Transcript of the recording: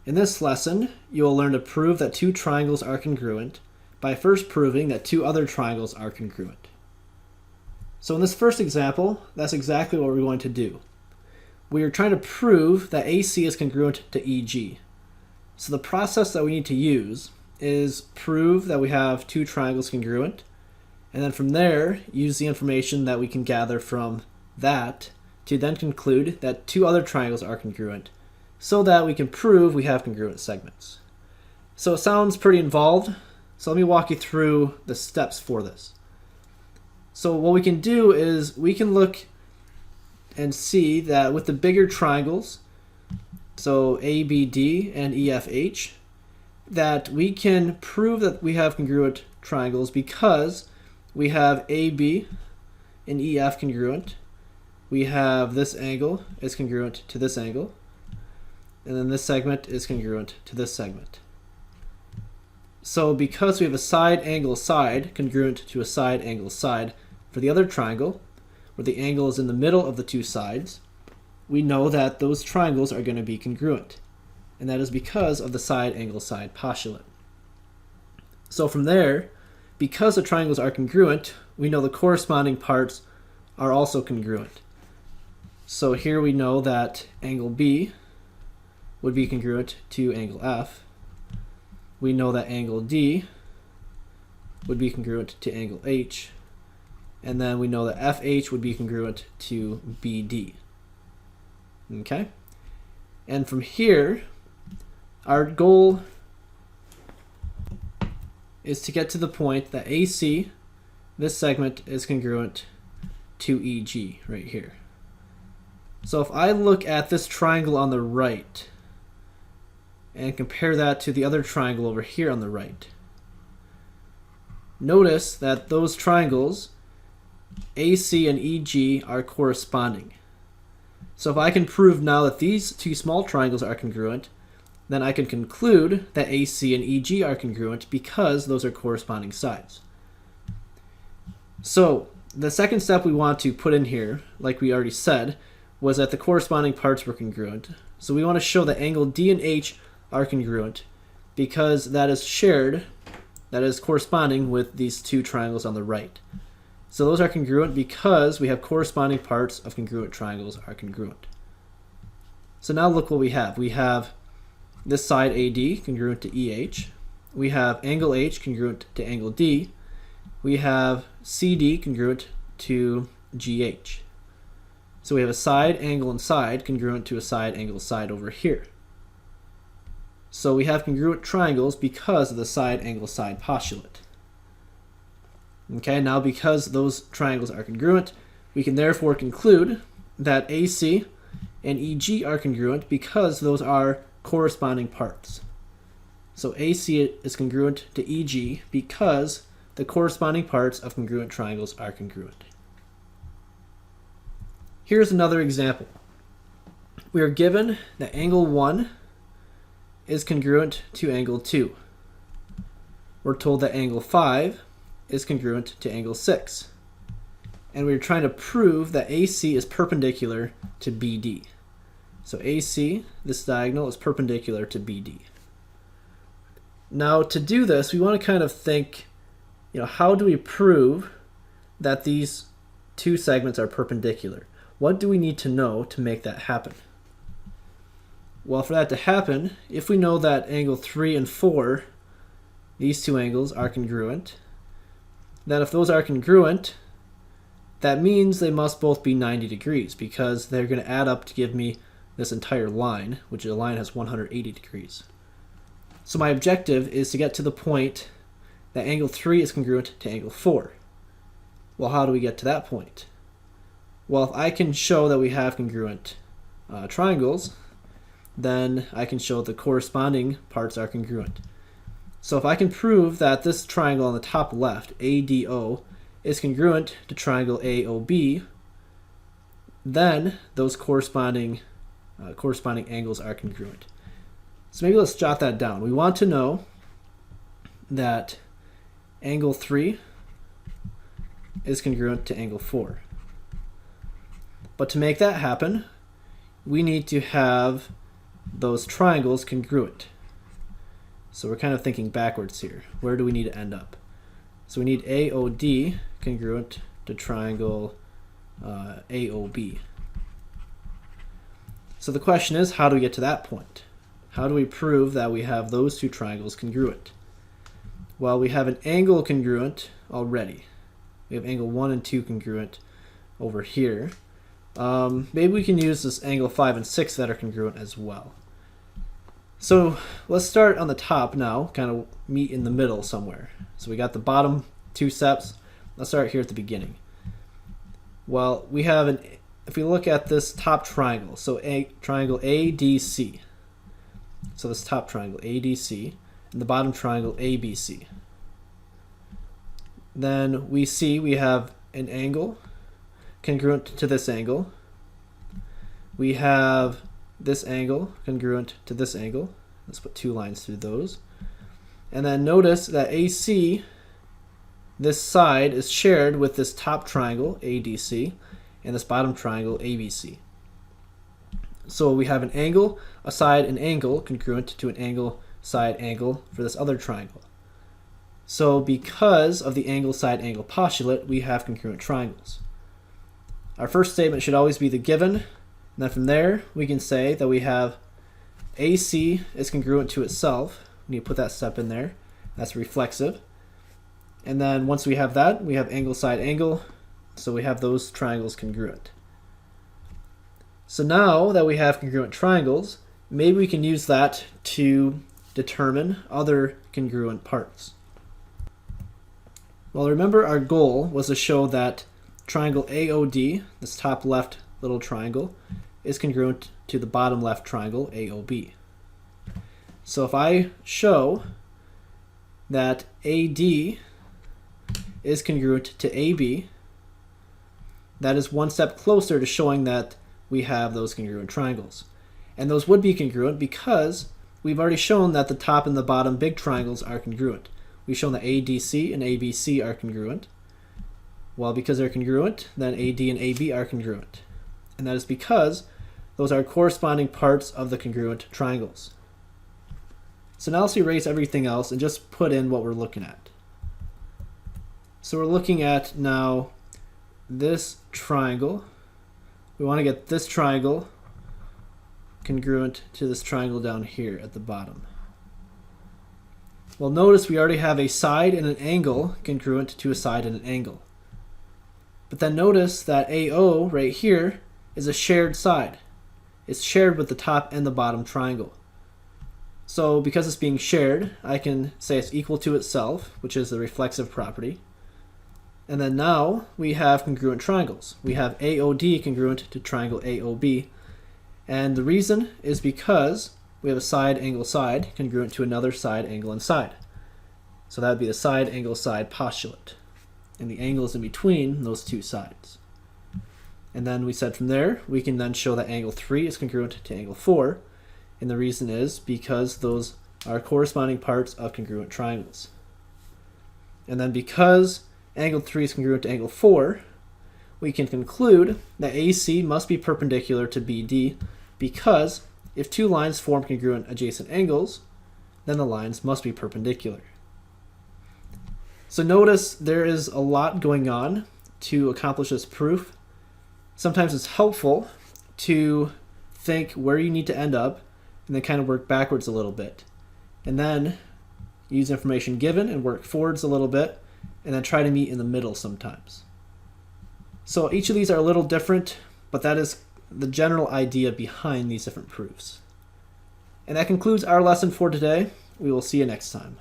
In this lesson, you will learn to prove that two triangles are congruent by first proving that two other triangles are congruent. So in this first example, that's exactly what we're going to do. We are trying to prove that AC is congruent to EG. So the process that we need to use is prove that we have two triangles congruent, and then from there, use the information that we can gather from that to then conclude that two other triangles are congruent, so that we can prove we have congruent segments. So it sounds pretty involved, so let me walk you through the steps for this. So what we can do is we can look and see that with the bigger triangles, so ABD and EFH, that we can prove that we have congruent triangles because we have AB and EF congruent. We have this angle is congruent to this angle, and then this segment is congruent to this segment. So because we have a side angle side congruent to a side angle side for the other triangle, where the angle is in the middle of the two sides, we know that those triangles are going to be congruent. And that is because of the side angle side postulate. So from there, because the triangles are congruent, we know the corresponding parts are also congruent. So here we know that angle B would be congruent to angle F. We know that angle D would be congruent to angle H. And then we know that FH would be congruent to BD. Okay? And from here, our goal is to get to the point that AC, this segment, is congruent to EG right here. So if I look at this triangle on the right and compare that to the other triangle over here on the right, notice that those triangles, AC and EG, are corresponding. So if I can prove now that these two small triangles are congruent, then I can conclude that AC and EG are congruent because those are corresponding sides. So the second step we want to put in here, like we already said, was that the corresponding parts were congruent. So we want to show that angle D and H are congruent because that is shared, that is corresponding with these two triangles on the right. So those are congruent because we have corresponding parts of congruent triangles are congruent. So now look what we have. We have this side AD congruent to EH. We have angle H congruent to angle D. We have CD congruent to GH. So we have a side angle and side congruent to a side angle side over here. So we have congruent triangles because of the side angle side postulate. Okay, now because those triangles are congruent, we can therefore conclude that AC and EG are congruent because those are corresponding parts. So AC is congruent to EG because the corresponding parts of congruent triangles are congruent. Here's another example. We are given that angle 1 is congruent to angle 2. We're told that angle 5 is congruent to angle 6. And we're trying to prove that AC is perpendicular to BD. So AC, this diagonal, is perpendicular to BD. Now to do this, we want to kind of think, how do we prove that these two segments are perpendicular? What do we need to know to make that happen? Well, for that to happen, if we know that angle 3 and 4, these two angles are congruent, then if those are congruent, that means they must both be 90 degrees because they're going to add up to give me this entire line, which the line has 180 degrees. So my objective is to get to the point that angle 3 is congruent to angle 4. Well, how do we get to that point? Well, if I can show that we have congruent triangles, then I can show the corresponding parts are congruent. So if I can prove that this triangle on the top left, ADO, is congruent to triangle AOB, then those corresponding angles are congruent. So maybe let's jot that down. We want to know that angle 3 is congruent to angle 4. But to make that happen, we need to have those triangles congruent. So we're kind of thinking backwards here. Where do we need to end up? So we need AOD congruent to triangle AOB. So the question is, how do we get to that point? How do we prove that we have those two triangles congruent? Well, we have an angle congruent already. We have angle 1 and 2 congruent over here. Maybe we can use this angle 5 and 6 that are congruent as well. So let's start on the top now, kind of meet in the middle somewhere. So we got the bottom two steps. Let's start here at the beginning. Well, we have if we look at this top triangle, so triangle ADC. So this top triangle ADC and the bottom triangle ABC. Then we see we have an angle congruent to this angle. We have this angle congruent to this angle. Let's put two lines through those. And then notice that AC, this side, is shared with this top triangle ADC and this bottom triangle ABC. So we have an angle, a side, an angle congruent to an angle, side, angle for this other triangle. So because of the angle, side, angle postulate, we have congruent triangles. Our first statement should always be the given, and then from there we can say that we have AC is congruent to itself. We need to put that step in there. That's reflexive. And then once we have that, we have angle, side, angle. So we have those triangles congruent. So now that we have congruent triangles, maybe we can use that to determine other congruent parts. Well, remember our goal was to show that triangle AOD, this top left little triangle, is congruent to the bottom left triangle AOB. So if I show that AD is congruent to AB, that is one step closer to showing that we have those congruent triangles. And those would be congruent because we've already shown that the top and the bottom big triangles are congruent. We've shown that ADC and ABC are congruent. Well, because they're congruent, then AD and AB are congruent. And that is because those are corresponding parts of the congruent triangles. So now let's erase everything else and just put in what we're looking at. So we're looking at now this triangle. We want to get this triangle congruent to this triangle down here at the bottom. Well, notice we already have a side and an angle congruent to a side and an angle. But then notice that AO right here is a shared side. It's shared with the top and the bottom triangle. So because it's being shared, I can say it's equal to itself, which is the reflexive property. And then now we have congruent triangles. We have AOD congruent to triangle AOB. And the reason is because we have a side, angle, side congruent to another side, angle, and side. So that would be the side, angle, side postulate. And the angle is in between those two sides. And then we said from there, we can then show that angle 3 is congruent to angle 4. And the reason is because those are corresponding parts of congruent triangles. And then because angle 3 is congruent to angle 4, we can conclude that AC must be perpendicular to BD because if two lines form congruent adjacent angles, then the lines must be perpendicular. So notice there is a lot going on to accomplish this proof. Sometimes it's helpful to think where you need to end up and then kind of work backwards a little bit. And then use information given and work forwards a little bit and then try to meet in the middle sometimes. So each of these are a little different, but that is the general idea behind these different proofs. And that concludes our lesson for today. We will see you next time.